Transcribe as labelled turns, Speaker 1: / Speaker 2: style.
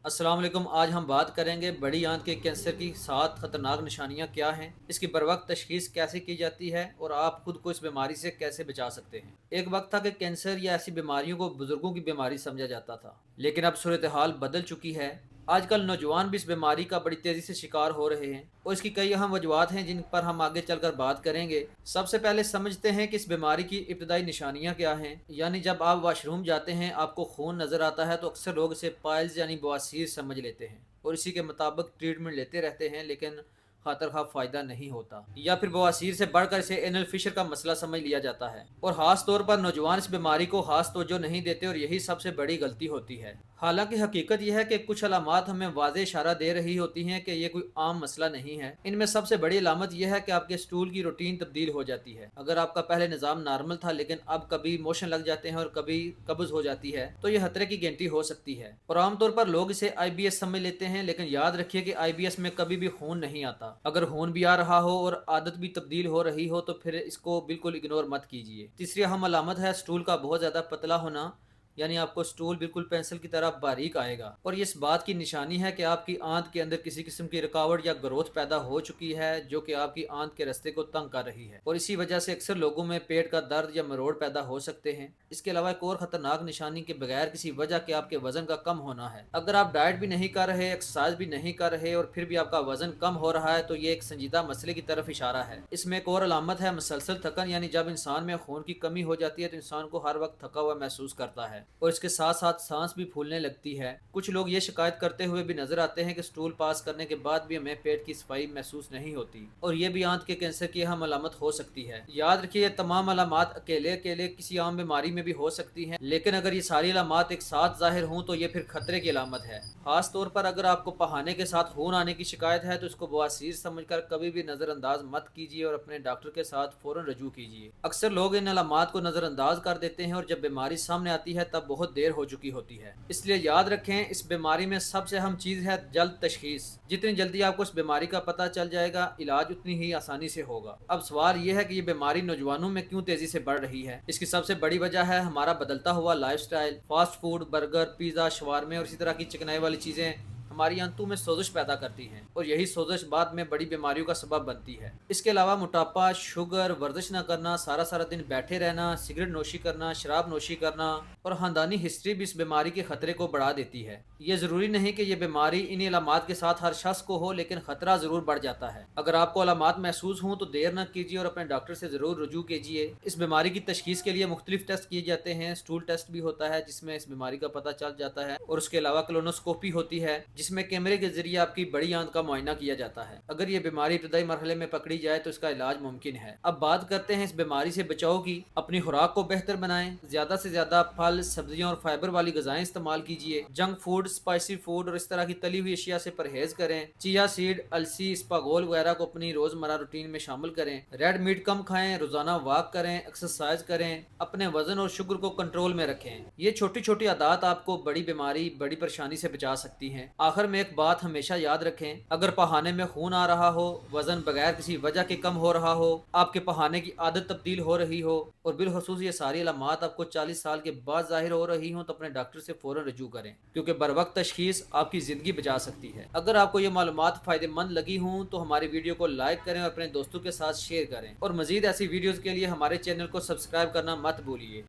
Speaker 1: السلام علیکم۔ آج ہم بات کریں گے بڑی آنت کے کینسر کی 7 خطرناک نشانیاں کیا ہیں، اس کی بروقت تشخیص کیسے کی جاتی ہے اور آپ خود کو اس بیماری سے کیسے بچا سکتے ہیں۔ ایک وقت تھا کہ کینسر یا ایسی بیماریوں کو بزرگوں کی بیماری سمجھا جاتا تھا، لیکن اب صورتحال بدل چکی ہے۔ آج کل نوجوان بھی اس بیماری کا بڑی تیزی سے شکار ہو رہے ہیں اور اس کی کئی اہم وجوہات ہیں جن پر ہم آگے چل کر بات کریں گے۔ سب سے پہلے سمجھتے ہیں کہ اس بیماری کی ابتدائی نشانیاں کیا ہیں، یعنی جب آپ واش روم جاتے ہیں آپ کو خون نظر آتا ہے تو اکثر لوگ اسے پائلز یعنی بواسیر سمجھ لیتے ہیں اور اسی کے مطابق ٹریٹمنٹ لیتے رہتے ہیں، لیکن خاطر خواہ فائدہ نہیں ہوتا، یا پھر بواسیر سے بڑھ کر اسے اینل فشر کا مسئلہ سمجھ لیا جاتا ہے اور خاص طور پر نوجوان اس بیماری کو خاص توجہ نہیں دیتے اور یہی سب سے بڑی غلطی ہوتی ہے۔ حالانکہ حقیقت یہ ہے کہ کچھ علامات ہمیں واضح اشارہ دے رہی ہوتی ہیں کہ یہ کوئی عام مسئلہ نہیں ہے۔ ان میں سب سے بڑی علامت یہ ہے کہ آپ کے اسٹول کی روٹین تبدیل ہو جاتی ہے۔ اگر آپ کا پہلے نظام نارمل تھا لیکن اب کبھی موشن لگ جاتے ہیں اور کبھی قبض ہو جاتی ہے تو یہ خطرے کی گھنٹی ہو سکتی ہے، اور عام طور پر لوگ اسے آئی بی ایس سمجھ لیتے ہیں، لیکن یاد رکھیے کہ آئی بی ایس میں کبھی بھی خون نہیں آتا۔ اگر خون بھی آ رہا ہو اور عادت بھی تبدیل ہو رہی ہو تو پھر اس کو بالکل اگنور مت کیجیے۔ تیسری اہم علامت ہے اسٹول کا بہت زیادہ پتلا ہونا، یعنی آپ کو اسٹول بالکل پینسل کی طرح باریک آئے گا، اور یہ اس بات کی نشانی ہے کہ آپ کی آنت کے اندر کسی قسم کی رکاوٹ یا گروتھ پیدا ہو چکی ہے جو کہ آپ کی آنت کے رستے کو تنگ کر رہی ہے، اور اسی وجہ سے اکثر لوگوں میں پیٹ کا درد یا مروڑ پیدا ہو سکتے ہیں۔ اس کے علاوہ ایک اور خطرناک نشانی کے بغیر کسی وجہ کے آپ کے وزن کا کم ہونا ہے۔ اگر آپ ڈائٹ بھی نہیں کر رہے، ایکسرسائز بھی نہیں کر رہے اور پھر بھی آپ کا وزن کم ہو رہا ہے تو یہ ایک سنجیدہ مسئلے کی طرف اشارہ ہے۔ اس میں ایک اور علامت ہے مسلسل تھکن، یعنی جب انسان میں خون کی کمی ہو جاتی ہے تو انسان کو ہر وقت تھکا ہوا محسوس کرتا ہے اور اس کے ساتھ ساتھ سانس بھی پھولنے لگتی ہے۔ کچھ لوگ یہ شکایت کرتے ہوئے بھی نظر آتے ہیں کہ اسٹول پاس کرنے کے بعد بھی ہمیں پیٹ کی صفائی محسوس نہیں ہوتی، اور یہ بھی آنت کے کینسر کی اہم علامت ہو سکتی ہے۔ یاد رکھیے یہ تمام علامات اکیلے کسی عام بیماری میں بھی ہو سکتی ہیں، لیکن اگر یہ ساری علامات ایک ساتھ ظاہر ہوں تو یہ پھر خطرے کی علامت ہے۔ خاص طور پر اگر آپ کو پہانے کے ساتھ خون آنے کی شکایت ہے تو اس کو بواسیر سمجھ کر کبھی بھی نظر انداز مت کیجیے اور اپنے ڈاکٹر کے ساتھ فوراً رجوع کیجیے۔ اکثر لوگ ان علامات کو نظر انداز کر دیتے ہیں اور جب بیماری سامنے آتی ہے تب بہت دیر ہو چکی ہوتی ہے۔ اس لیے یاد رکھیں اس بیماری میں سب سے اہم چیز ہے جلد تشخیص۔ جتنی جلدی آپ کو اس بیماری کا پتہ چل جائے گا علاج اتنی ہی آسانی سے ہوگا۔ اب سوال یہ ہے کہ یہ بیماری نوجوانوں میں کیوں تیزی سے بڑھ رہی ہے؟ اس کی سب سے بڑی وجہ ہے ہمارا بدلتا ہوا lifestyle. Fast food, burger, pizza, شوارمے اور اسی طرح کی چکنائی والی چیزیں ہماری آنتوں میں سوزش پیدا کرتی ہیں اور یہی سوزش بعد میں بڑی بیماریوں کا سبب بنتی ہے۔ اس کے علاوہ موٹاپا، شوگر، ورزش نہ کرنا، سارا دن بیٹھے رہنا، سگریٹ نوشی کرنا، شراب نوشی کرنا اور خاندانی ہسٹری بھی اس بیماری کے خطرے کو بڑھا دیتی ہے۔ یہ ضروری نہیں کہ یہ بیماری انہی علامات کے ساتھ ہر شخص کو ہو، لیکن خطرہ ضرور بڑھ جاتا ہے۔ اگر آپ کو علامات محسوس ہوں تو دیر نہ کیجیے اور اپنے ڈاکٹر سے ضرور رجوع کیجیے۔ اس بیماری کی تشخیص کے لیے مختلف ٹیسٹ کیے جاتے ہیں۔ اسٹول ٹیسٹ بھی ہوتا ہے جس میں اس بیماری کا پتہ چل جاتا ہے، اور اس کے علاوہ کولونوسکوپی ہوتی ہے جس میں کیمرے کے ذریعے آپ کی بڑی آنت کا معائنہ کیا جاتا ہے۔ اگر یہ بیماری ابتدائی مرحلے میں پکڑی جائے تو اس کا علاج ممکن ہے۔ اب بات کرتے ہیں اس بیماری سے بچاؤ کی۔ اپنی خوراک کو بہتر بنائیں، زیادہ سے زیادہ پھل، سبزیاں اور فائبر والی غذائیں استعمال کیجیے۔ جنک فوڈ، اسپائسی فوڈ اور اس طرح کی تلی ہوئی اشیاء سے پرہیز کریں۔ چیا سیڈ، السی، اسپاغول وغیرہ کو اپنی روزمرہ روٹین میں شامل کریں۔ ریڈ میٹ کم کھائیں، روزانہ واک کریں، ایکسرسائز کریں، اپنے وزن اور شوگر کو کنٹرول میں رکھیں۔ یہ چھوٹی چھوٹی عادات آپ کو بڑی بیماری، بڑی پریشانی سے بچا سکتی ہیں۔ آخر میں ایک بات ہمیشہ یاد رکھیں، اگر پہانے میں خون آ رہا ہو، وزن بغیر کسی وجہ کے کم ہو رہا ہو، آپ کے پہانے کی عادت تبدیل ہو رہی ہو اور بالخصوص یہ ساری علامات آپ کو 40 سال کے بعد ظاہر ہو رہی ہوں تو اپنے ڈاکٹر سے فوراً رجوع کریں، کیونکہ بروقت تشخیص آپ کی زندگی بچا سکتی ہے۔ اگر آپ کو یہ معلومات فائدہ مند لگی ہوں تو ہماری ویڈیو کو لائک کریں اور اپنے دوستوں کے ساتھ شیئر کریں، اور مزید ایسی ویڈیوز کے لیے ہمارے چینل کو سبسکرائب کرنا مت بھولیے۔